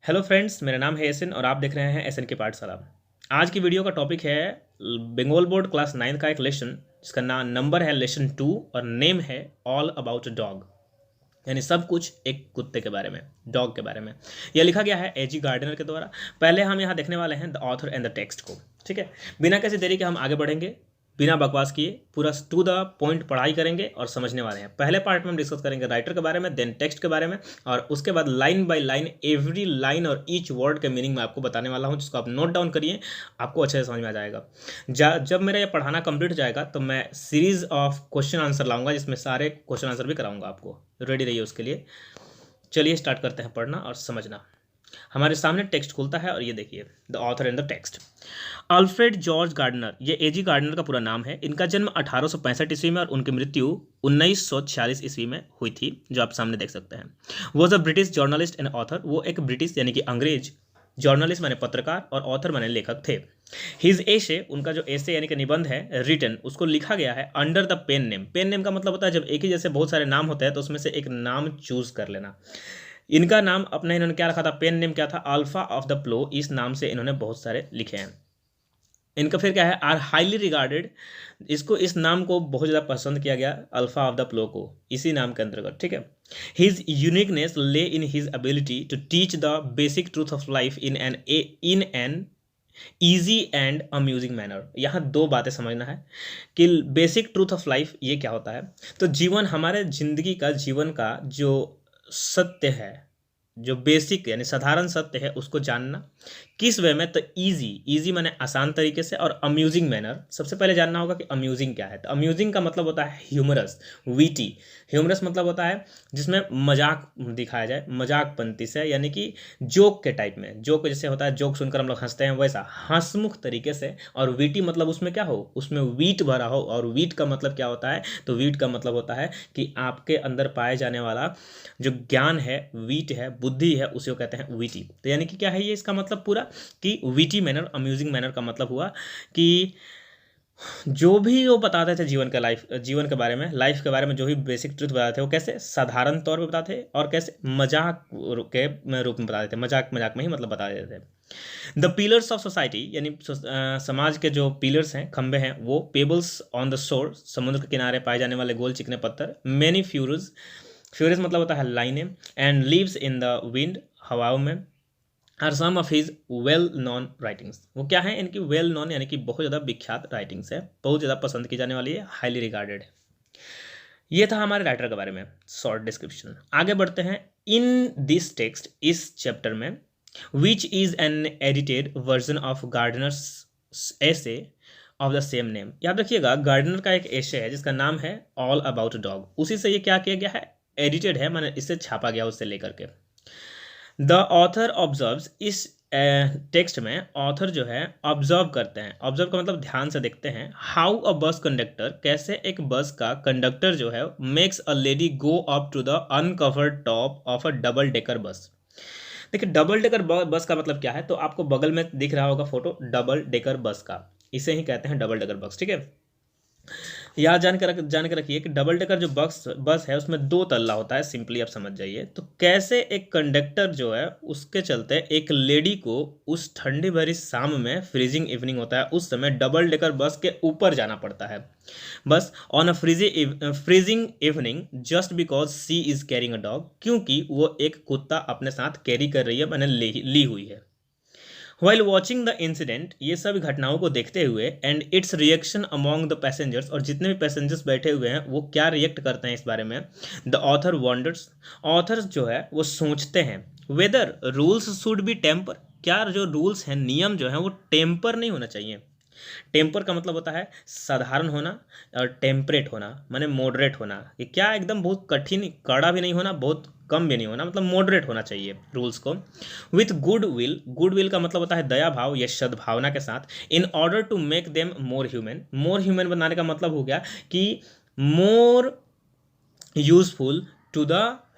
Hello friends, मेरा नाम है एसन और आप देख रहे हैं एसन की पाठशाला। आज की वीडियो का टॉपिक है बंगाल बोर्ड क्लास 9 का एक लेसन जिसका नंबर है लेसन 2 और नेम है ऑल अबाउट डॉग। यानी सब कुछ एक कुत्ते के बारे में, डॉग के बारे में। यह लिखा गया है एजी गार्डनर के द्वारा। पहले हम यहाँ देखने वाले हैं the author and the text को। ठीक है, बिना किसी देरी के हम आगे बढ़ेंगे, बिना बकवास किए पूरा टू द पॉइंट पढ़ाई करेंगे और समझने वाले हैं। पहले पार्ट में हम डिस्कस करेंगे राइटर के बारे में, देन टेक्स्ट के बारे में, और उसके बाद line by line every line और ईच वर्ड के मीनिंग मैं आपको बताने वाला हूं, जिसको आप नोट डाउन करिए, आपको अच्छे से समझ में आ जाएगा। जब मेरा ये पढ़ाना कंप्लीट हो जाएगा तो मैं सीरीज ऑफ क्वेश्चन आंसर लाऊंगा, जिसमें सारे क्वेश्चन आंसर भी कराऊंगा आपको। रेडी रहिए उसके लिए। चलिए स्टार्ट करते हैं पढ़ना और समझना। हमारे सामने टेक्स्ट खुलता है और ये देखिए the author and the text. Alfred George Gardner, ये एजी गार्डनर का पूरा नाम है। इनका जन्म 1865 ईस्वी में और उनकी मृत्यु 1946 ईस्वी में हुई थी, जो आप सामने देख सकते हैं। Was a British journalist and author, वो एक ब्रिटिश यानी कि अंग्रेज जर्नलिस्ट माने पत्रकार और ऑथर माने लेखक थे। हिज एशे, उनका जो एसे यानी कि निबंध है, रिटन, उसको लिखा गया है under the pen name. Pen name का मतलब होता है जब एक ही जैसे बहुत सारे नाम होते हैं तो उसमें से एक नाम चूज कर लेना। इनका नाम अपना इन्होंने क्या रखा था, पेन नेम क्या था, अल्फा ऑफ द प्लो। इस नाम से इन्होंने बहुत सारे लिखे हैं। इनका फिर क्या है, आर हाईली रिगार्डेड, इसको इस नाम को बहुत ज़्यादा पसंद किया गया, अल्फा ऑफ द प्लो को, इसी नाम के अंतर्गत। ठीक है, his uniqueness lay in his ability to teach the basic truth of life in an easy and amusing manner. यहाँ दो बातें समझना है कि बेसिक ट्रूथ ऑफ लाइफ ये क्या होता है। तो जीवन, हमारे जिंदगी का, जीवन का जो सत्य है, जो बेसिक यानी साधारण सत्य है, उसको जानना किस वे में, तो इजी, इजी माने आसान तरीके से, और अम्यूजिंग मैनर। सबसे पहले जानना होगा कि अम्यूजिंग क्या है। तो अम्यूजिंग का मतलब होता है ह्यूमरस, वीटी। ह्यूमरस मतलब होता है जिसमें मजाक दिखाया जाए, मजाक पंक्ति से, यानी कि जोक के टाइप में। जोक जैसे होता है, जोक सुनकर हम लोग हंसते हैं, वैसा हंसमुख तरीके से। और वीटी मतलब उसमें क्या हो, उसमें वीट भरा हो। और वीट का मतलब क्या होता है, तो वीट का मतलब होता है कि आपके अंदर पाए जाने वाला जो ज्ञान है, वीट है, बुद्धि है, उसे कहते हैं वीटी। तो यानी कि क्या है ये, इसका मतलब पूरा कि वीटी मैनर, अम्यूजिंग मैनर का मतलब हुआ कि जो भी वो बताते थे जीवन का, लाइफ, जीवन के बारे में, लाइफ के बारे में जो भी बेसिक ट्रुथ बताते थे, वो कैसे साधारण तौर पे बताते थे और कैसे मजाक के रूप में बताते थे, मजाक मजाक में ही मतलब बता देते थे। द पिलर्स ऑफ सोसाइटी, यानी समाज के जो पिलर्स हैं, खंबे हैं, वो पेबल्स ऑन द शोर, समुद्र के किनारे पाए जाने वाले गोल चिकने पत्थर, मैनी फ्यूरस, फ्यूरस मतलब होता है लाइनें, and leaves in the wind, हवाओं में, are some of his well known writings. वो क्या है, इनकी वेल नॉन यानी कि बहुत ज़्यादा विख्यात राइटिंग्स है, बहुत ज़्यादा पसंद की जाने वाली है, हाईली रिगार्डेड है। ये था हमारे राइटर के बारे में शॉर्ट डिस्क्रिप्शन। आगे बढ़ते हैं। इन दिस टेक्स्ट, इस चैप्टर में, which is an edited version of Gardner's essay of the same name. याद रखिएगा, गार्डनर का एक एसे है जिसका नाम है ऑल अबाउट डॉग। उसी से ये क्या किया गया है, एडिटेड है, माने इससे छापा गया, उससे लेकर के। द ऑथर ऑब्जर्व्स, इस टेक्स्ट में ऑथर जो है ऑब्जर्व करते हैं। ऑब्जर्व का मतलब ध्यान से देखते हैं। हाउ अ बस कंडक्टर, कैसे एक बस का कंडक्टर जो है, makes a lady go up to the uncovered top of a double decker bus. देखिए, डबल डेकर बस का मतलब क्या है, तो आपको बगल में दिख रहा होगा फोटो डबल डेकर बस का, इसे ही कहते हैं डबल डेकर बस। ठीक है, याद जान के रखिए कि डबल डेकर जो बस है उसमें दो तल्ला होता है, सिंपली आप समझ जाइए। तो कैसे एक कंडक्टर जो है, उसके चलते एक लेडी को उस ठंडी भरी शाम में, फ्रीजिंग इवनिंग होता है उस समय, डबल डेकर बस के ऊपर जाना पड़ता है। Bus on a freezing evening just because she is carrying a dog, क्योंकि वो एक कुत्ता अपने साथ कैरी कर रही है, मैंने ली हुई है। वाइल वॉचिंग द इंसिडेंट, ये सब घटनाओं को देखते हुए, and it's reaction among the passengers, और जितने भी पैसेंजर्स बैठे हुए हैं वो क्या रिएक्ट करते हैं इस बारे में, द ऑथर वॉन्डर्स, ऑथर्स जो है वो सोचते हैं, whether rules should be temper, क्या जो रूल्स हैं, नियम जो हैं, वो टेम्पर नहीं होना चाहिए। टेम्पर का मतलब होता है साधारण होना, और टेम्परेट होना माने मॉडरेट होना। कि क्या एकदम बहुत कठिन, कड़ा भी नहीं होना, बहुत कम भी नहीं होना, मतलब मॉडरेट होना चाहिए रूल्स को। With good will, good will का मतलब होता है दया भाव या सद्भावना के साथ। In order to make them more human, more human बनाने का मतलब हो गया कि more useful to the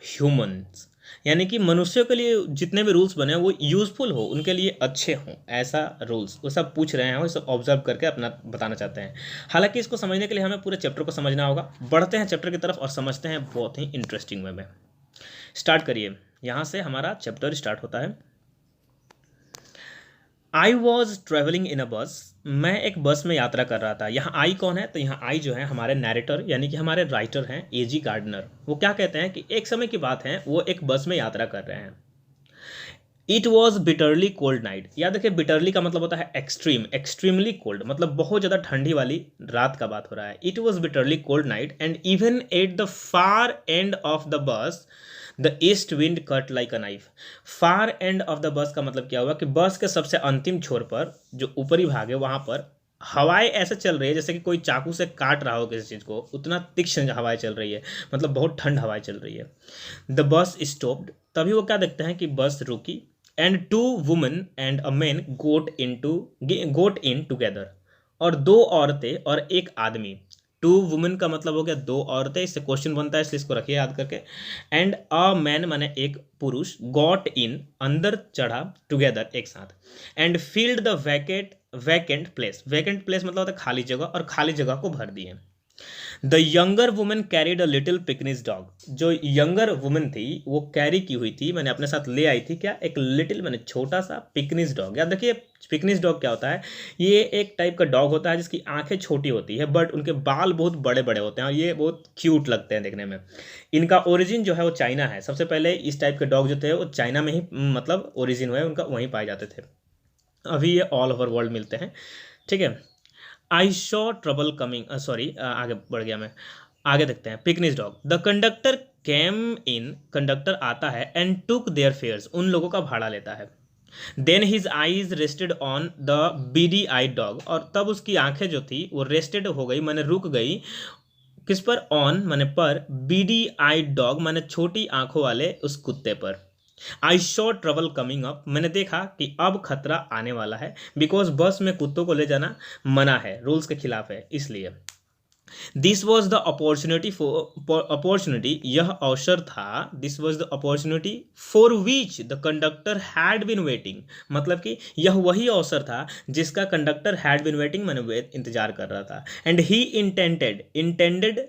humans, यानी कि मनुष्यों के लिए जितने भी रूल्स बने वो यूजफुल हो, उनके लिए अच्छे हों, ऐसा रूल्स वो सब पूछ रहे हैं, वो सब ऑब्जर्व करके अपना बताना चाहते हैं। हालांकि इसको समझने के लिए हमें पूरे चैप्टर को समझना होगा। बढ़ते हैं चैप्टर की तरफ और समझते हैं बहुत ही इंटरेस्टिंग वे में। स्टार्ट करिए, यहाँ से हमारा चैप्टर स्टार्ट होता है। आई वॉज ट्रेवलिंग इन अ बस, मैं एक बस में यात्रा कर रहा था। यहाँ आई कौन है? तो यहाँ आई जो है हमारे नैरेटर यानी कि हमारे राइटर हैं एजी गार्डनर। वो क्या कहते हैं कि एक समय की बात है, वो एक बस में यात्रा कर रहे हैं। It was bitterly cold night. याद रखिए बिटरली का मतलब होता है एक्सट्रीम, एक्सट्रीमली कोल्ड मतलब बहुत ज़्यादा ठंडी वाली रात का बात हो रहा है। It was bitterly cold night and even at the far end of the बस the east wind cut like a knife. Far end of the बस का मतलब क्या हुआ कि बस के सबसे अंतिम छोर पर जो ऊपरी भाग है वहाँ पर हवाएं ऐसे चल रही है जैसे कि कोई चाकू से काट रहा हो किसी चीज़ को, उतना तीक्ष्ण हवाएं चल रही है, मतलब बहुत ठंड हवाएं चल रही है। द बस स्टॉप्ड, तभी वो क्या देखते हैं कि बस रुकी। And two women and a man got in together, और दो औरतें और एक आदमी। टू वुमेन का मतलब हो गया दो औरतें, इससे क्वेश्चन बनता है इसलिए इसको रखिए याद करके। एंड अ मैन माने एक पुरुष, गॉट इन अंदर चढ़ा, टुगेदर एक साथ। And field the vacant place, vacant place मतलब होता है खाली जगह, और खाली जगह को भर दिए। The younger women carried a little picnic dog, जो यंगर वुमेन थी वो कैरी की हुई थी, मैंने अपने साथ ले आई थी क्या, एक लिटिल मैंने छोटा सा पिकनिक डॉग। याद देखिए पिकनिक डॉग क्या होता है, ये एक टाइप का डॉग होता है जिसकी आंखें छोटी होती है बट उनके बाल बहुत बड़े बड़े होते हैं और ये बहुत क्यूट लगते हैं देखने में। इनका ओरिजिन जो है वो चाइना है। सबसे पहले इस टाइप के डॉग जो थे वो चाइना में ही मतलब ओरिजिन हुआ है उनका, वहीं पाए जाते थे। अभी ये ऑल ओवर वर्ल्ड मिलते हैं, ठीक है। आई शॉ ट्रबल कमिंग, सॉरी आगे बढ़ गया मैं, आगे देखते हैं। Picnic dog, the conductor came in, conductor आता है, एंड टुक देयर फेयर्स, उन लोगों का भाड़ा लेता है। Then his eyes rested on the beady eye dog, और तब उसकी आंखें जो थी वो रेस्टेड हो गई माने रुक गई, किस पर? ऑन माने पर, बीडी आई डॉग माने छोटी आंखों वाले उस कुत्ते पर। I show trouble coming up, मैंने देखा कि अब खतरा आने वाला है, बिकॉज बस में कुत्तों को ले जाना मना है, रूल्स के खिलाफ है इसलिए। दिस वॉज द अपॉर्चुनिटी, यह अवसर था। This was the opportunity for which the conductor had been waiting, मतलब कि यह वही अवसर था जिसका कंडक्टर हैड बिन वेटिंग मैंने इंतजार कर रहा था। एंड ही इंटेंडेड,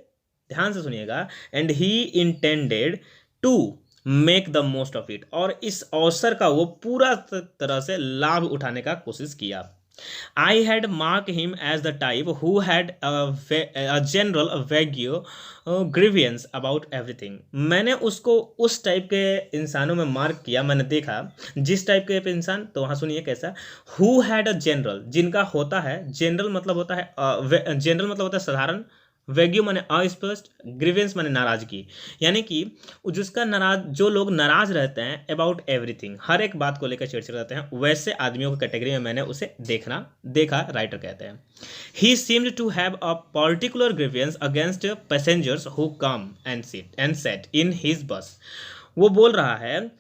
ध्यान से सुनिएगा, and he intended to make the most of it, और इस अवसर का वो पूरा तरह से लाभ उठाने का कोशिश किया। I had mark him as the type who had a general vague grievance about everything, मैंने उसको उस टाइप के इंसानों में मार्क किया, मैंने देखा जिस टाइप के इंसान, तो वहाँ सुनिए कैसा। हु हैड अ जनरल, जिनका होता है, जनरल मतलब होता है जनरल मतलब होता है साधारण, वैग्यू माने अस्पष्ट, ग्रीवेंस माने नाराजगी, यानी कि जिसका नाराज, जो लोग नाराज रहते हैं अबाउट एवरीथिंग, हर एक बात को लेकर चिड़चिड़ रहते हैं, वैसे आदमियों की कैटेगरी में मैंने उसे देखा, राइटर कहते हैं। He seemed to have a particular grievance against passengers who come and set in his bus. वो बोल रहा है,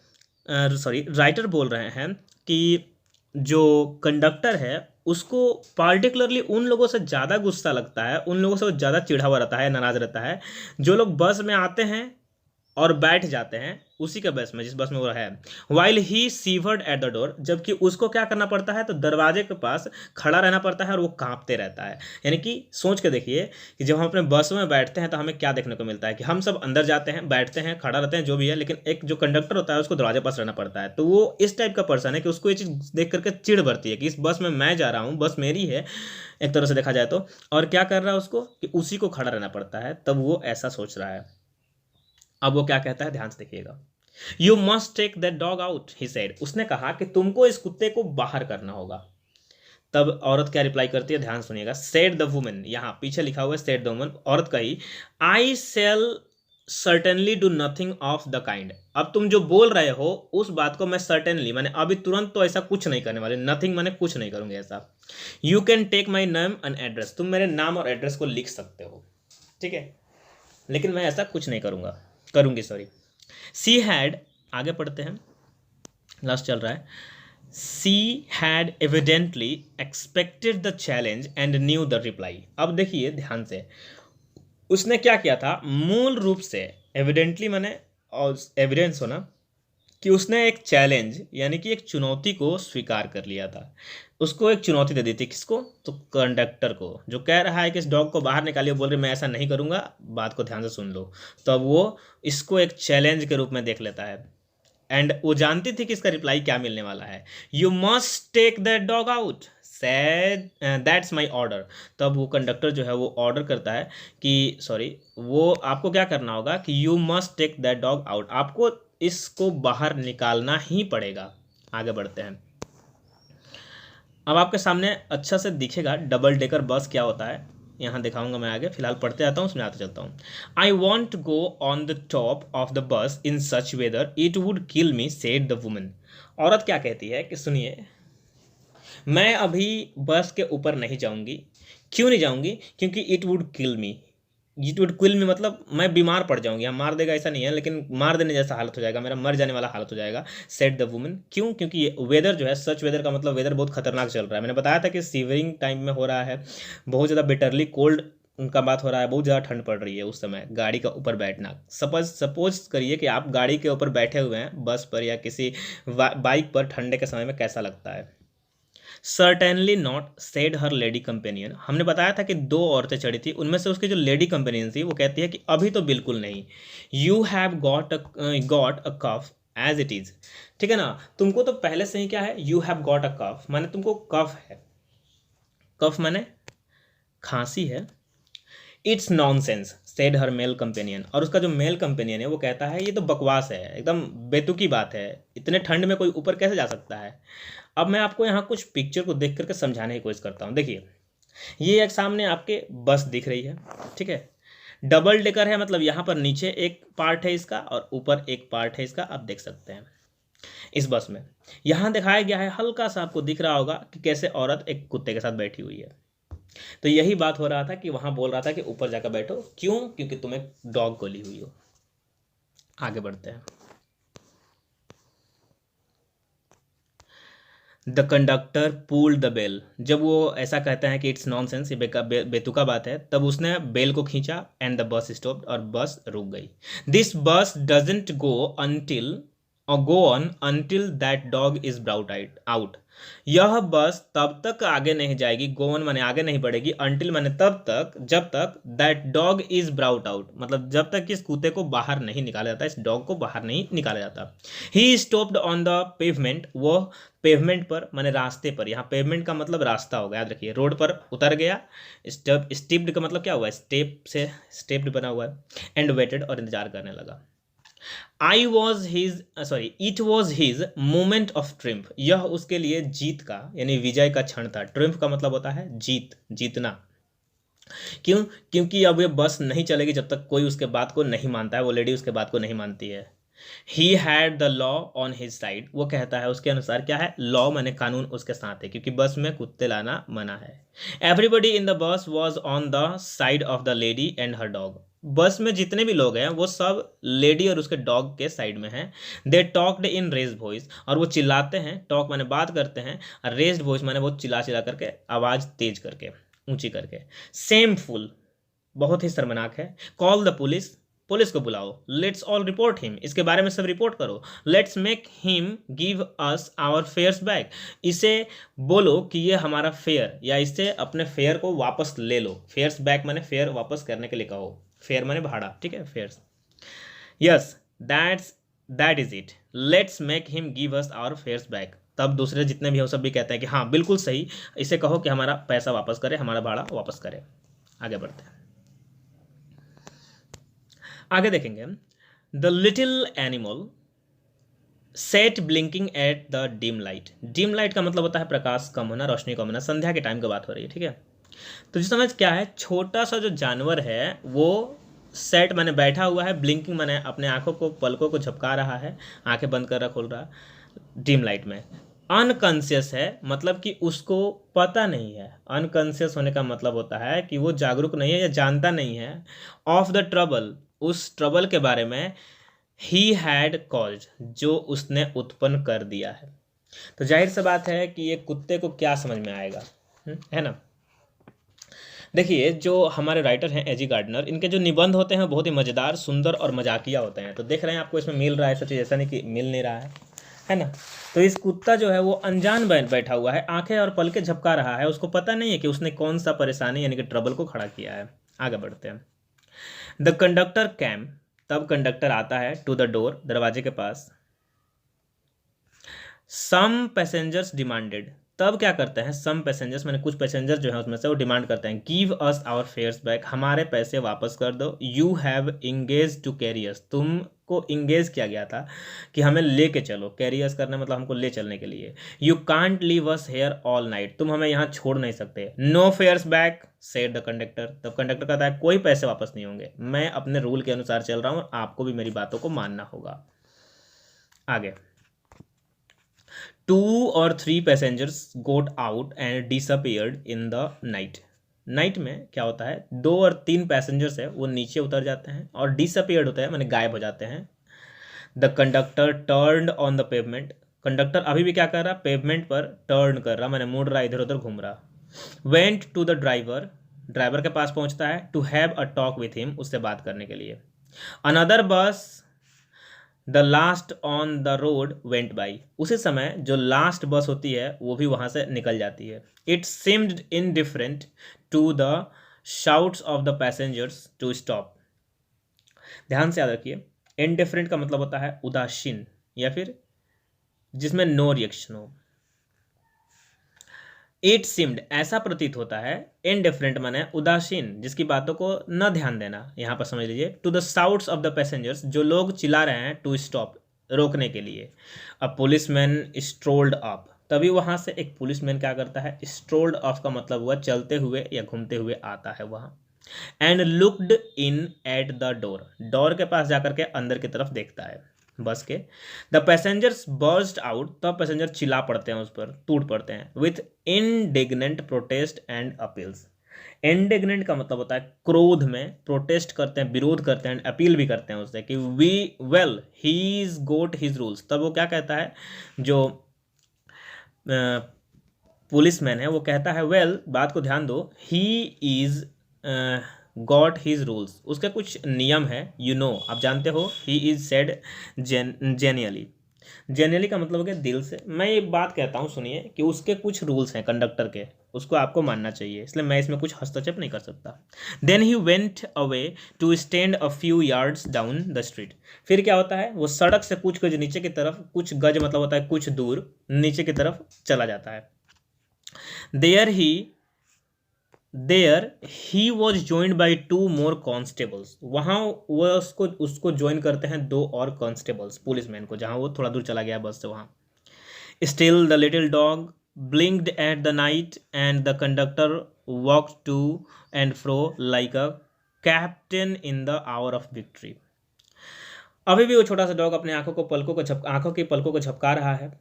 सॉरी राइटर बोल रहे हैं कि जो कंडक्टर है उसको पार्टिकुलरली उन लोगों से ज़्यादा गुस्सा लगता है, उन लोगों से वो ज़्यादा चिढ़ा हुआ रहता है, नाराज़ रहता है, जो लोग बस में आते हैं और बैठ जाते हैं उसी के बस में, जिस बस में वो है। While he seaward at the door, जबकि उसको क्या करना पड़ता है, तो दरवाजे के पास खड़ा रहना पड़ता है और वो कांपते रहता है। यानी कि सोच के देखिए कि जब हम अपने बस में बैठते हैं तो हमें क्या देखने को मिलता है कि हम सब अंदर जाते हैं, बैठते हैं, खड़ा रहते हैं, जो भी है, लेकिन एक जो कंडक्टर होता है उसको दरवाजे पास रहना पड़ता है। तो वो इस टाइप का पर्सन है कि उसको ये चीज़ देख करके चिढ़ बढ़ती है कि इस बस में मैं जा रहा हूँ, बस मेरी है एक तरह से देखा जाए तो, और क्या कर रहा है उसको कि उसी को खड़ा रहना पड़ता है, तब वो ऐसा सोच रहा है। अब वो क्या कहता है, ध्यान से देखिएगा। You must take that dog out, he said, उसने कहा कि तुमको इस कुत्ते को बाहर करना होगा। तब औरत क्या रिप्लाई करती है, ध्यान सुनिएगा। सेड द वुमन, यहाँ पीछे लिखा हुआ है सेड द वुमन, औरत कही, I shall certainly do nothing of the kind, अब तुम जो बोल रहे हो उस बात को मैं सर्टेनली मैंने अभी तुरंत तो ऐसा कुछ नहीं करने वाले, नथिंग मैंने कुछ नहीं करूंगी ऐसा। You can take my name and address, तुम मेरे नाम और एड्रेस को लिख सकते हो, ठीक है, लेकिन मैं ऐसा कुछ नहीं करूंगी सॉरी। सी हैड, आगे पढ़ते हैं, लास्ट चल रहा है। She had evidently expected the challenge and new the reply. अब देखिए ध्यान से, उसने क्या किया था, मूल रूप से एविडेंटली मैंने और एविडेंस होना कि उसने एक चैलेंज यानी कि एक चुनौती को स्वीकार कर लिया था। उसको एक चुनौती दे दी थी, किसको, तो कंडक्टर को, जो कह रहा है कि इस डॉग को बाहर निकालिए, बोल रहे मैं ऐसा नहीं करूंगा, बात को ध्यान से सुन लो। तो अब वो इसको एक चैलेंज के रूप में देख लेता है। एंड वो जानती थी कि इसका रिप्लाई क्या मिलने वाला है। You must take that dog out, said that's my order. तब वो कंडक्टर जो है वो ऑर्डर करता है कि सॉरी, वो आपको क्या करना होगा कि you must take that dog out, आपको इसको बाहर निकालना ही पड़ेगा। आगे बढ़ते हैं। अब आपके सामने अच्छा से दिखेगा डबल डेकर बस क्या होता है, यहाँ दिखाऊंगा मैं आगे, फिलहाल पढ़ते आता हूँ, समझाते चलता हूँ। I want go on the top of the बस इन सच whether it would kill me, said the woman. औरत क्या कहती है कि सुनिए, मैं अभी बस के ऊपर नहीं जाऊंगी। क्यों नहीं जाऊंगी? क्योंकि it would kill me. It would kill me मतलब मैं बीमार पड़ जाऊंगी। हम मार देगा ऐसा नहीं है, लेकिन मार देने जैसा हालत हो जाएगा, मेरा मर जाने वाला हालत हो जाएगा। Said the woman. क्यों? क्योंकि ये वेदर जो है, सच वेदर का मतलब वेदर बहुत खतरनाक चल रहा है। मैंने बताया था कि सीवरिंग टाइम में हो रहा है, बहुत ज़्यादा बिटरली कोल्ड उनका बात हो रहा है, बहुत ज़्यादा ठंड पड़ रही है उस समय गाड़ी का ऊपर बैठना। सपोज करिए कि आप गाड़ी के ऊपर बैठे हुए हैं बस पर या किसी बाइक पर, ठंडे के समय में कैसा लगता है। Certainly not, said her lady companion. हमने बताया था कि दो औरतें चढ़ी थी, उनमें से उसकी जो लेडी कंपेनियन थी वो कहती है कि अभी तो बिल्कुल नहीं। You have got a cough as it is. ठीक है ना, तुमको तो पहले से ही क्या है, you have got a cough माने तुमको कफ है। कफ माने खांसी है। It's nonsense, said her male companion. और उसका जो मेल कंपेनियन है वो कहता है ये तो बकवास है, एकदम बेतुकी बात है, इतने ठंड में कोई ऊपर कैसे जा सकता है। अब मैं आपको यहाँ कुछ पिक्चर को देख करके समझाने की कोशिश करता हूँ। देखिए, ये एक सामने आपके बस दिख रही है, ठीक है। डबल डेकर है, मतलब यहाँ पर नीचे एक पार्ट है इसका और ऊपर एक पार्ट है इसका, आप देख सकते हैं इस बस में। यहाँ दिखाया गया है, हल्का सा आपको दिख रहा होगा कि कैसे औरत एक कुत्ते के साथ बैठी हुई है। तो यही बात हो रहा था कि वहाँ बोल रहा था कि ऊपर जाकर बैठो। क्यों? क्योंकि तुम एक डॉग को ली हुई हो। आगे बढ़ते हैं। The conductor pulled the bell. जब वो ऐसा कहते हैं कि इट्स नॉनसेंस, ये बेतुका बात है, तब उसने बेल को खींचा एंड द बस स्टॉप्ड, और बस रुक गई। दिस बस doesn't go on until that dog is brought out. यह बस तब तक आगे नहीं जाएगी, गो ऑन माने आगे नहीं बढ़ेगी, अंटिल माने तब तक जब तक that dog is brought out, मतलब जब तक इस कुत्ते को बाहर नहीं निकाला जाता, इस डॉग को बाहर नहीं निकाला जाता। He stopped on the pavement, वो पेवमेंट पर माने रास्ते पर, यहाँ पेवमेंट का मतलब रास्ता होगा, याद रखिए। रोड पर उतर गया। स्टेप्ड का मतलब क्या हुआ, स्टेप से स्टेप्ड बना हुआ है। एंड वेटेड, और इंतजार करने लगा। It was his moment of triumph. यह उसके लिए जीत का यानी विजय का क्षण था। ट्रिम्फ का मतलब होता है जीत, जीतना। क्यों? क्योंकि अब ये बस नहीं चलेगी जब तक कोई उसके बात को नहीं मानता है, वो लेडी उसके बात को नहीं मानती है। He had the law on his side. वो कहता है उसके अनुसार क्या है, लॉ माने कानून उसके साथ है, क्योंकि बस में कुत्ते लाना मना है। Everybody in the bus was on the side of the lady and her dog. बस में जितने भी लोग हैं वो सब लेडी और उसके डॉग के साइड में हैं। They talked in raised voice, और वो चिल्लाते हैं, टॉक माने बात करते हैं, और रेज्ड वॉइस माने वो चिल्ला चिल्ला करके, आवाज़ तेज करके, ऊंची करके। सेम फुल, बहुत ही शर्मनाक है। कॉल द पुलिस, पुलिस को बुलाओ। लेट्स ऑल रिपोर्ट हिम, इसके बारे में सब रिपोर्ट करो। Let's make him give us our fares back, इसे बोलो कि ये हमारा फेयर, या इससे अपने फेयर को वापस ले लो। फेयर्स बैक माने फेयर वापस करने के लिए कहो, फेयर माने भाड़ा, ठीक है, fares. Yes, that is it, let's make him give us our fares back. तब दूसरे जितने भी हो सब भी कहते हैं कि हाँ बिल्कुल सही, इसे कहो कि हमारा पैसा वापस करे, हमारा भाड़ा वापस करे। आगे बढ़ते हैं, आगे देखेंगे। The little animal set blinking at the dim light. Dim light का मतलब होता है प्रकाश कम होना, रोशनी कम होना। संध्या के टाइम की बात हो रही है, ठीक है। तो जिस समय क्या है, छोटा सा जो जानवर है वो सेट माने बैठा हुआ है, ब्लिंकिंग माने अपने आंखों को, पलकों को झपका रहा है, आंखें बंद कर रहा, खोल रहा, डिम लाइट में। अनकॉन्शियस है, मतलब कि उसको पता नहीं है। अनकॉन्शियस होने का मतलब होता है कि वो जागरूक नहीं है या जानता नहीं है। ऑफ द ट्रबल, उस ट्रबल के बारे में। ही हैड कॉज्ड, जो उसने उत्पन्न कर दिया है। तो जाहिर सी बात है कि ये कुत्ते को क्या समझ में आएगा, है ना। देखिए, जो हमारे राइटर हैं एजी गार्डनर, इनके जो निबंध होते हैं बहुत ही मज़ेदार, सुंदर और मजाकिया होते हैं। तो देख रहे हैं आपको इसमें मिल रहा है ऐसा चीज़, ऐसा नहीं कि मिल नहीं रहा है ना। तो इस कुत्ता जो है वो अनजान बैठा हुआ है, आंखें और पलके झपका रहा है, उसको पता नहीं है कि उसने कौन सा परेशानी यानी कि ट्रबल को खड़ा किया है। आगे बढ़ते हैं। द कंडक्टर कैम, तब कंडक्टर आता है, टू द डोर, दरवाजे के पास। सम पैसेंजर्स डिमांडेड, तब क्या करते हैं सम पैसेंजर्स, मैंने कुछ पैसेंजर जो है उसमें से वो डिमांड करते हैं, give us our fares back, हमारे पैसे वापस कर दो, you have engage to carriers, तुमको इंगेज किया गया था कि हमें लेके चलो, कैरियर्स करने मतलब हमको ले चलने के लिए, you can't leave us here all night, तुम हमें यहाँ छोड़ नहीं सकते, no fares back said the conductor, तब कंडक्टर कहता है कोई पैसे वापस नहीं होंगे, मैं अपने रूल के अनुसार चल रहा हूँ और आपको भी मेरी बातों को मानना होगा। आगे, 2 or 3 passengers got out and disappeared in the night, night में क्या होता है 2 और 3 पैसेंजर्स है वो नीचे उतर जाते हैं और डिसअपियर्ड होते हैं मैंने गायब हो जाते हैं। The conductor turn on the pavement, conductor अभी भी क्या कर रहा, पेवमेंट पर टर्न कर रहा, मैंने मुड़ रहा, इधर उधर घूम रहा। Went to the driver, driver के पास पहुंचता है, to have a talk with him, उससे बात करने के लिए। Another bus the last on the road went by, उसी समय जो लास्ट बस होती है वो भी वहाँ से निकल जाती है। It seemed indifferent to the shouts of the passengers to stop, ध्यान से याद रखिए, इनडिफरेंट का मतलब होता है उदासीन या फिर जिसमें नो रिएक्शन हो। इट सिम्ड ऐसा प्रतीत होता है, इनडिफरेंट माने उदासीन, जिसकी बातों को न ध्यान देना, यहां पर समझ लीजिए, to the shouts of the passengers, जो लोग चिल्ला रहे हैं, टू स्टॉप रोकने के लिए। अ पुलिसमैन स्ट्रोल्ड अप, तभी वहां से एक पुलिसमैन क्या करता है, स्ट्रोल्ड ऑफ का मतलब हुआ चलते हुए या घूमते हुए आता है वहां। And looked in at the door, door के पास जाकर के अंदर की तरफ देखता है बस के। द पैसेंजर्स बर्स्ट आउट, तब पैसेंजर चिल्ला पड़ते हैं, उस पर टूट पड़ते हैं, with indignant protest and appeals, indignant का मतलब होता है क्रोध में, प्रोटेस्ट करते हैं विरोध करते हैं, अपील भी करते हैं उससे कि we well he is got his rules, तब वो क्या कहता है जो पुलिसमैन है वो कहता है वेल बात को ध्यान दो, he is got his rules, उसके कुछ नियम है, यू नो आप जानते हो, ही इज सेड जेन्यली, जेन्यली का मतलब हो गया दिल से। मैं एक बात कहता हूँ सुनिए कि उसके कुछ रूल्स हैं कंडक्टर के, उसको आपको मानना चाहिए, इसलिए मैं इसमें कुछ हस्तक्षेप नहीं कर सकता। Then he went away to stand a few yards down the street, फिर क्या होता है वो सड़क से कुछ गज नीचे की तरफ, कुछ गज मतलब होता है कुछ दूर नीचे की तरफ चला जाता है। There he was joined by 2 more constables, वहाँ वो उसको ज्वाइन करते हैं 2 और कॉन्स्टेबल्स पुलिसमैन को, जहाँ वो थोड़ा दूर चला गया बस से वहाँ। Still the little dog blinked at the night and the conductor walk to and fro like a captain in the hour of victory, अभी भी वो छोटा सा डॉग अपने आंखों की पलकों को झपका रहा है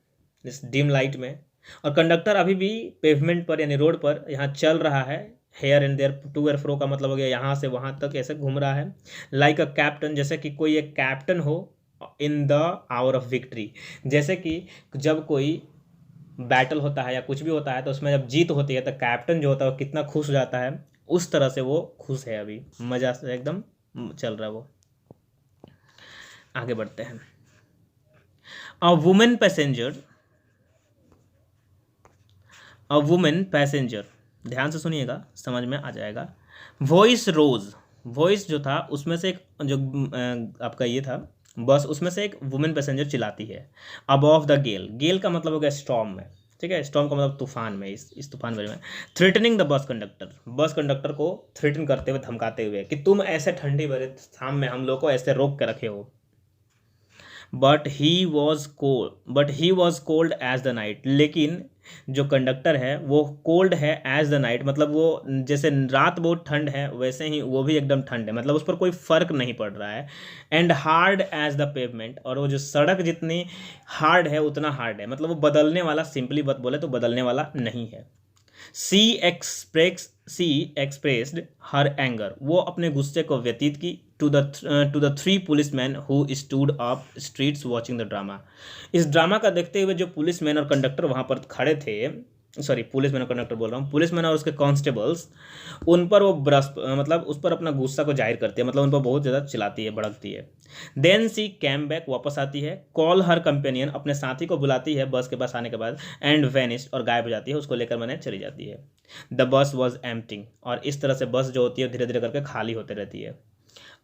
इस डिम लाइट में, और कंडक्टर अभी भी पेवमेंट पर यानी रोड पर यहाँ चल रहा है, हेयर एंड देयर, टू एयर फ्रो का मतलब हो गया यहाँ से वहाँ तक ऐसे घूम रहा है, लाइक अ कैप्टन, जैसे कि कोई एक कैप्टन हो, इन द आवर ऑफ विक्ट्री, जैसे कि जब कोई बैटल होता है या कुछ भी होता है तो उसमें जब जीत होती है तो कैप्टन जो होता है वो कितना खुश हो जाता है, उस तरह से वो खुश है, अभी मजा से एकदम चल रहा है वो। आगे बढ़ते हैं। A women passenger, a women passenger, ध्यान से सुनिएगा समझ में आ जाएगा। वॉइस रोज, वॉइस जो था उसमें से एक जो आपका ये था बस, उसमें से एक वुमेन पैसेंजर चिल्लाती है, अबॉव द गेल, गेल का मतलब हो गया स्टॉर्म में, ठीक है, स्टॉर्म का मतलब तूफान में, इस तूफान में, threatening the bus conductor, bus conductor को थ्रेटन करते हुए धमकाते हुए कि तुम ऐसे ठंडी भरे शाम में हम लोग को ऐसे रोक के रखे हो। But he was cold as the night, लेकिन जो कंडक्टर है वो कोल्ड है एज द नाइट, मतलब वो जैसे रात बहुत ठंड है वैसे ही वो भी एकदम ठंड है, मतलब उस पर कोई फर्क नहीं पड़ रहा है। And hard as the pavement, और वो जो सड़क जितनी हार्ड है उतना हार्ड है, मतलब वो बदलने वाला, सिंपली बात बोले तो बदलने वाला नहीं है। सी एक्सप्रेस्ड हर एंगर, वो अपने गुस्से को व्यतीत की, to the 3 policeman who stood up streets watching the drama, इस ड्रामा का देखते हुए जो पुलिसमैन और कंडक्टर वहाँ पर खड़े थे, सॉरी पुलिसमैन और कंडक्टर बोल रहा हूँ, पुलिसमैन और उसके कांस्टेबल्स, उन पर वो मतलब उस पर अपना गुस्सा को जाहिर करती है, मतलब उन पर बहुत ज़्यादा चिल्लाती है, भड़कती है। देन सी कैम बैक, वापस आती है, कॉल हर कंपेनियन, अपने साथी को बुलाती है बस के पास आने के बाद, एंड वेनिस्ड, और गायब हो जाती है, उसको लेकर मैंने चली जाती है। द बस वॉज एम्प्टिंग, और इस तरह से बस जो होती है धीरे धीरे करके खाली होते रहती है।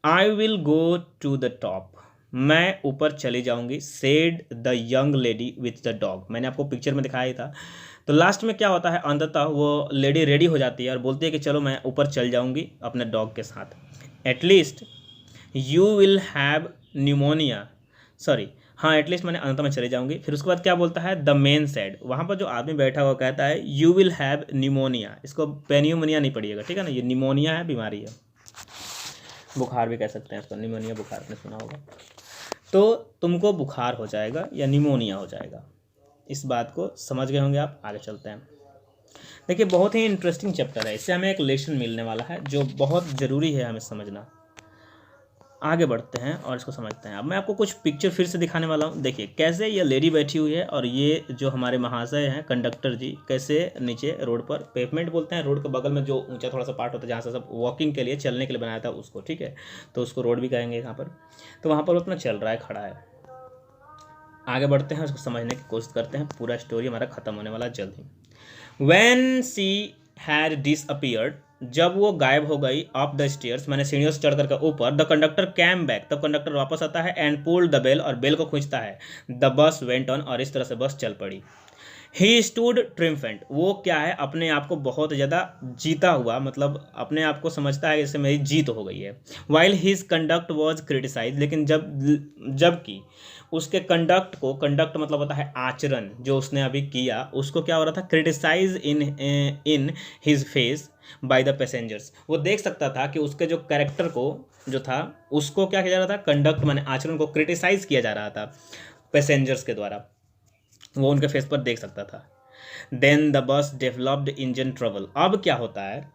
I will go to the top, मैं ऊपर चली जाऊंगी, said the young lady with the dog. मैंने आपको पिक्चर में दिखाया ही था। तो लास्ट में क्या होता है, अंततः वो लेडी रेडी हो जाती है और बोलती है कि चलो मैं ऊपर चल जाऊंगी अपने डॉग के साथ। At least you will have pneumonia, sorry, हाँ एटलीस्ट मैंने अंत में चले जाऊंगी। फिर उसके बाद क्या बोलता है, द मेन सेड, वहाँ पर जो आदमी बैठा हुआ कहता है यू विल हैव न्यूमोनिया। इसको पेन्यूमोनिया नहीं पढ़िएगा, ठीक है ना, ये निमोनिया है, बीमारी है, बुखार भी कह सकते हैं इसको, निमोनिया बुखार आपने सुना होगा। तो तुमको बुखार हो जाएगा या निमोनिया हो जाएगा, इस बात को समझ गए होंगे आप। आगे चलते हैं। देखिए बहुत ही इंटरेस्टिंग चैप्टर है, इससे हमें एक लेसन मिलने वाला है जो बहुत ज़रूरी है हमें समझना। आगे बढ़ते हैं और इसको समझते हैं। अब मैं आपको कुछ पिक्चर फिर से दिखाने वाला हूँ। देखिए कैसे ये लेडी बैठी हुई है और ये जो हमारे महाशय हैं कंडक्टर जी, कैसे नीचे रोड पर, पेवमेंट बोलते हैं रोड के बगल में जो ऊंचा थोड़ा सा पार्ट होता है जहाँ से सब वॉकिंग के लिए, चलने के लिए बनाया था उसको, ठीक है, तो उसको रोड भी कहेंगे यहाँ पर। तो वहाँ पर वो अपना चल रहा है, खड़ा है। आगे बढ़ते हैं, उसको समझने की कोशिश करते हैं। पूरा स्टोरी हमारा खत्म होने वाला जल्द ही। व्हेन सी हैड डिसअपीयर्ड, जब वो गायब हो गई, अप द स्टेयर्स, मैंने सीढ़ियों से चढ़ करके ऊपर, द कंडक्टर कैम बैक, तब कंडक्टर वापस आता है, एंड पुल्ड द बेल, और बेल को खींचता है, द बस वेंट ऑन, और इस तरह से बस चल पड़ी। ही स्टूड ट्रिम्फेंट, वो क्या है, अपने आप को बहुत ज़्यादा जीता हुआ, मतलब अपने आप को समझता है जैसे मेरी जीत हो गई है। While his conduct was criticise, लेकिन जबकि उसके कंडक्ट को, कंडक्ट मतलब होता है आचरण, जो उसने अभी किया उसको क्या हो रहा था, criticise in his face by the passengers. वो देख सकता था कि उसके जो कैरेक्टर को जो था उसको क्या किया जा रहा था, कंडक्ट माने आचरण को क्रिटिसाइज किया जा रहा था पैसेंजर्स के द्वारा, वो उनके फेस पर देख सकता था। Then the bus developed engine trouble, अब क्या होता है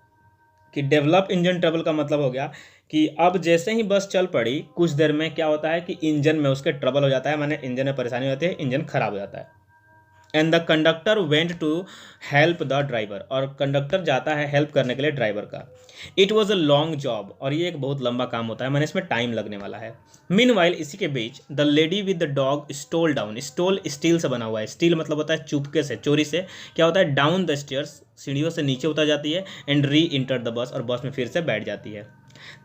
कि डेवलप इंजन ट्रबल का मतलब हो गया कि अब जैसे ही बस चल पड़ी कुछ देर में क्या होता है कि इंजन में उसके ट्रबल हो जाता है, माने इंजन में परेशानी होती है, इंजन खराब हो जाता है। And the conductor went to help the driver, और कंडक्टर जाता है हेल्प करने के लिए ड्राइवर का। It was a long job, और ये एक बहुत लंबा काम होता है, मैंने इसमें टाइम लगने वाला है। मीनवाइल, इसी के बीच, the lady with the dog stole down, stole steel से बना हुआ है, स्टील मतलब होता है चुपके से, चोरी से, क्या होता है, डाउन द स्टेयर्स, सीढ़ियों से नीचे उतर जाती है, and re enter the bus, और बस में फिर से बैठ जाती है।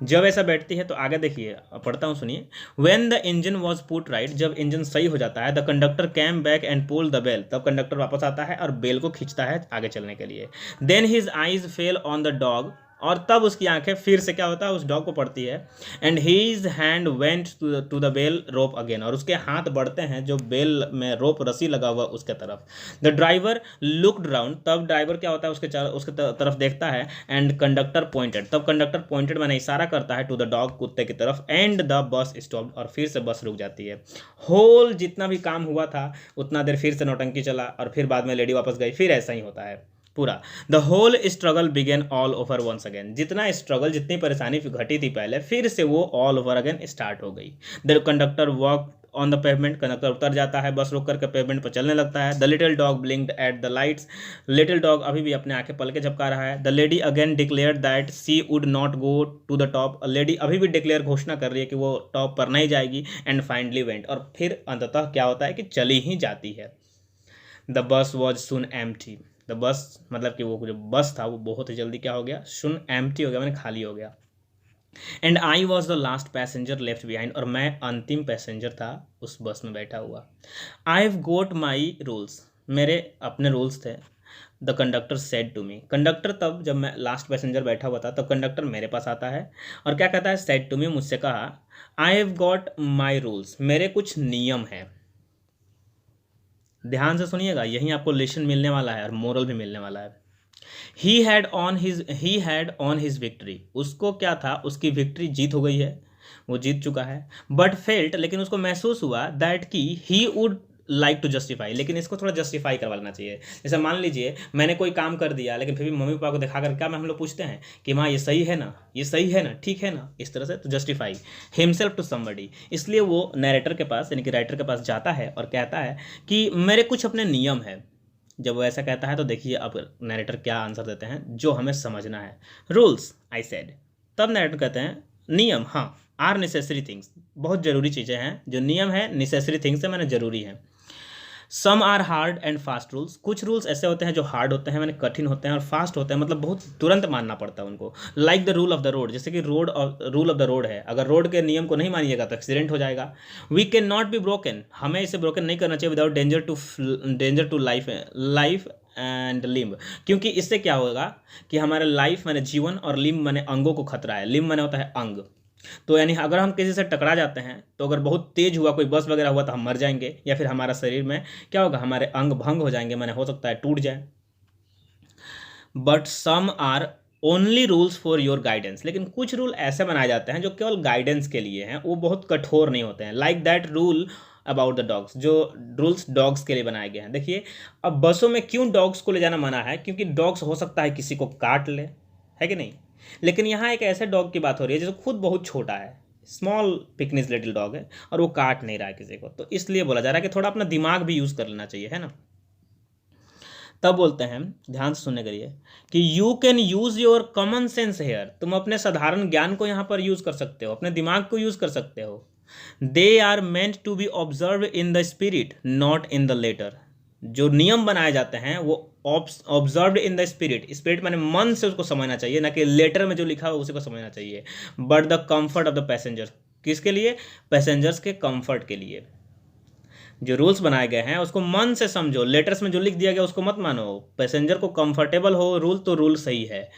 जब ऐसा बैठती है तो आगे देखिए, पढ़ता हूँ सुनिए। When the engine was put right, जब इंजन सही हो जाता है, the conductor came back and pull the bell, तब कंडक्टर वापस आता है और बेल को खींचता है आगे चलने के लिए। Then his eyes fell on the dog, और तब उसकी आंखें फिर से क्या होता है, उस डॉग को पड़ती है। And his hand went to the bell rope again, और उसके हाथ बढ़ते हैं जो बेल में रोप रस्सी लगा हुआ उसके तरफ। द ड्राइवर लुकड राउंड, तब ड्राइवर क्या होता है उसके तरफ देखता है। एंड कंडक्टर पॉइंटेड, तब कंडक्टर पॉइंटेड मैंने इशारा करता है टू द डॉग, कुत्ते की तरफ। एंड द बस स्टॉप, और फिर से बस रुक जाती है। होल जितना भी काम हुआ था उतना देर फिर से नौटंकी चला, और फिर बाद में लेडी वापस गई, फिर ऐसा ही होता है पूरा। The whole struggle began all over once again, जितना स्ट्रगल, जितनी परेशानी घटी थी पहले, फिर से वो ऑल ओवर अगेन स्टार्ट हो गई। The conductor walk on the pavement, conductor उतर जाता है, बस रुक करके पेवमेंट पर चलने लगता है। The little dog blinked at the lights, little dog अभी भी अपने आंखें पलके झपका रहा है। The lady again declare that she would not go to the top, lady अभी भी डिक्लेयर, घोषणा कर रही है कि वो टॉप पर नहीं जाएगी। एंड फाइनली वेंट, और फिर अंततः क्या होता है कि चली ही जाती है। The bus was soon empty, the bus मतलब कि वो जो बस था वो बहुत ही जल्दी क्या हो गया, सुन एम्प्टी हो गया, मैंने खाली हो गया। And I was the last passenger left behind, और मैं अंतिम पैसेंजर था उस बस में बैठा हुआ। I have got my rules, मेरे अपने रूल्स थे। The conductor said to me, conductor तब जब मैं लास्ट पैसेंजर बैठा हुआ था तब कंडक्टर मेरे पास आता है और क्या कहता है, सेड टू मी, मुझसे कहा, I have got my rules, मेरे कुछ नियम हैं। ध्यान से सुनिएगा, यहीं आपको लेसन मिलने वाला है और मोरल भी मिलने वाला है। He had on his victory, उसको क्या था, उसकी विक्ट्री, जीत हो गई है, वो जीत चुका है। बट फेल्ट, लेकिन उसको महसूस हुआ, दैट कि he would like to justify, लेकिन इसको थोड़ा जस्टिफाई करवा लेना चाहिए। जैसे मान लीजिए मैंने कोई काम कर दिया, लेकिन फिर भी मम्मी पापा को दिखा कर क्या हम लोग पूछते हैं कि माँ ये सही है ना, ये सही है ना, ठीक है ना, इस तरह से, तो जस्टिफाई हिमसेल्फ टू समबडी। इसलिए वो नरेटर के पास यानी कि राइटर के पास जाता है और कहता है कि मेरे कुछ अपने नियम है। जब वो ऐसा कहता है तो देखिए अब नरेटर क्या आंसर देते हैं जो हमें समझना है। रूल्स आई सेड, तब नरेटर कहते हैं नियम, हाँ, आर नेसेसरी थिंग्स, बहुत ज़रूरी चीज़ें हैं, जो नियम है नेसेसरी थिंग्स है, मैंने ज़रूरी है। Some are hard and fast rules, कुछ रूल्स ऐसे होते हैं जो हार्ड होते हैं, मैंने कठिन होते हैं, और फास्ट होते हैं मतलब बहुत तुरंत मानना पड़ता है उनको। Like the rule of the road, जैसे कि रूल ऑफ द रोड है, अगर रोड के नियम को नहीं मानिएगा तो एक्सीडेंट हो जाएगा। We can not be broken, हमें इसे ब्रोकन नहीं करना चाहिए without danger to life and limb, क्योंकि इससे क्या होगा कि हमारे लाइफ माने जीवन और लिम्ब माने अंगों को खतरा है। लिम्ब माने होता है अंग, तो यानी अगर हम किसी से टकरा जाते हैं तो अगर बहुत तेज हुआ, कोई बस वगैरह हुआ, तो हम मर जाएंगे, या फिर हमारा शरीर में क्या होगा, हमारे अंग भंग हो जाएंगे, माने हो सकता है टूट जाए। But some are only rules for your guidance, लेकिन कुछ रूल ऐसे बनाए जाते हैं जो केवल गाइडेंस के लिए हैं, वो बहुत कठोर नहीं होते हैं। Like that rule about the dogs, जो रूल्स डॉग्स के लिए बनाए गए हैं। देखिए, अब बसों में क्यों डॉग्स को ले जाना मना है, क्योंकि डॉग्स हो सकता है किसी को काट ले, है कि नहीं। लेकिन यहाँ एक ऐसे डॉग की बात हो रही है जो खुद बहुत छोटा है, स्मॉल पिकनिस लिटिल डॉग है, और वो काट नहीं रहा है किसी को, तो इसलिए बोला जा रहा है कि थोड़ा अपना दिमाग भी यूज़ कर लेना चाहिए, है ना। तब बोलते हैं, ध्यान से सुनने करिए, कि you can use your common sense here, तुम अपने साधारण ज्ञान को यहाँ पर यूज़ कर सकते हो, अपने दिमाग को यूज़ कर सकते हो। They are meant to be observe in the spirit not in the letter, जो नियम बनाए जाते हैं वो observed in the spirit, spirit माने मन से उसको समझना चाहिए, ना कि लेटर में जो लिखा हो उसी को समझना चाहिए। But the comfort of the passenger, किसके लिए, पैसेंजर्स के कंफर्ट के लिए। जो रूल्स बनाए गए हैं उसको मन से समझो, लेटर्स में जो लिख दिया गया उसको मत मानो। पैसेंजर को कंफर्टेबल हो रूल तो रूल सही है।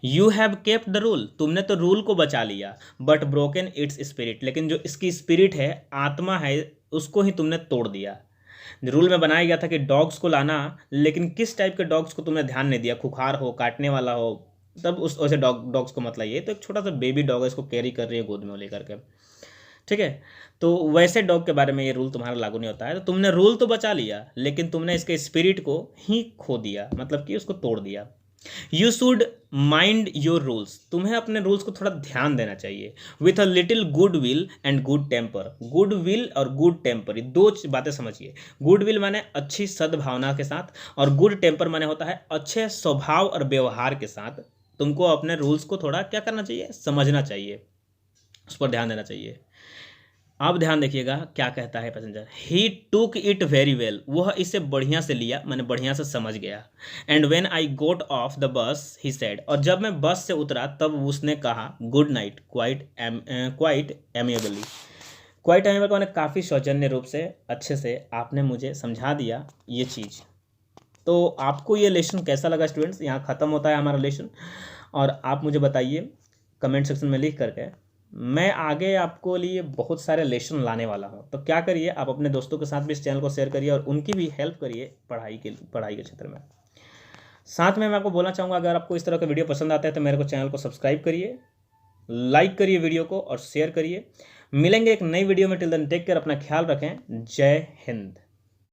You have kept the rule, तुमने तो रूल को बचा लिया, बट ब्रोकन इट्स स्पिरिट, लेकिन जो इसकी स्पिरिट है, आत्मा है, उसको ही तुमने तोड़ दिया। रूल में बनाया गया था कि डॉग्स को लाना, लेकिन किस टाइप के डॉग्स को तुमने ध्यान नहीं दिया, खुखार हो, काटने वाला हो, तब उस वैसे डॉग्स को मत लाइए। तो एक छोटा सा बेबी डॉग है, इसको कैरी कर रही है गोद में लेकर के, ठीक है। तो वैसे डॉग के बारे में ये रूल तुम्हारा लागू नहीं होता है। तो तुमने रूल तो बचा लिया, लेकिन तुमने इसके स्पिरिट को ही खो दिया, मतलब कि उसको तोड़ दिया। You should mind your rules, तुम्हें अपने रूल्स को थोड़ा ध्यान देना चाहिए। With a little good will and good temper, good will और गुड टेम्पर, ये दो बातें समझिए। गुड विल माने अच्छी सद्भावना के साथ, और गुड टेम्पर माने होता है अच्छे स्वभाव और व्यवहार के साथ तुमको अपने रूल्स को थोड़ा क्या करना चाहिए, समझना चाहिए, उस पर ध्यान देना चाहिए। अब ध्यान देखिएगा क्या कहता है passenger, he took it very well, वह इसे बढ़िया से लिया, मैंने बढ़िया से समझ गया। And when I got off the bus he said, और जब मैं बस से उतरा तब उसने कहा good night quite amiably. Quite amiable मैंने काफ़ी सौजन्य रूप से, अच्छे से आपने मुझे समझा दिया ये चीज़। तो आपको ये लेसन कैसा लगा स्टूडेंट्स, यहाँ ख़त्म होता है हमारा लेसन, और आप मुझे बताइए कमेंट सेक्शन में लिख करके। मैं आगे आपको लिए बहुत सारे लेसन लाने वाला हूँ, तो क्या करिए, आप अपने दोस्तों के साथ भी इस चैनल को शेयर करिए और उनकी भी हेल्प करिए पढ़ाई के क्षेत्र में। साथ में मैं आपको बोलना चाहूँगा, अगर आपको इस तरह का वीडियो पसंद आता है तो मेरे को चैनल को सब्सक्राइब करिए, लाइक करिए वीडियो को और शेयर करिए। मिलेंगे एक नई वीडियो में, टिल देन टेक केयर, अपना ख्याल रखें, जय हिंद।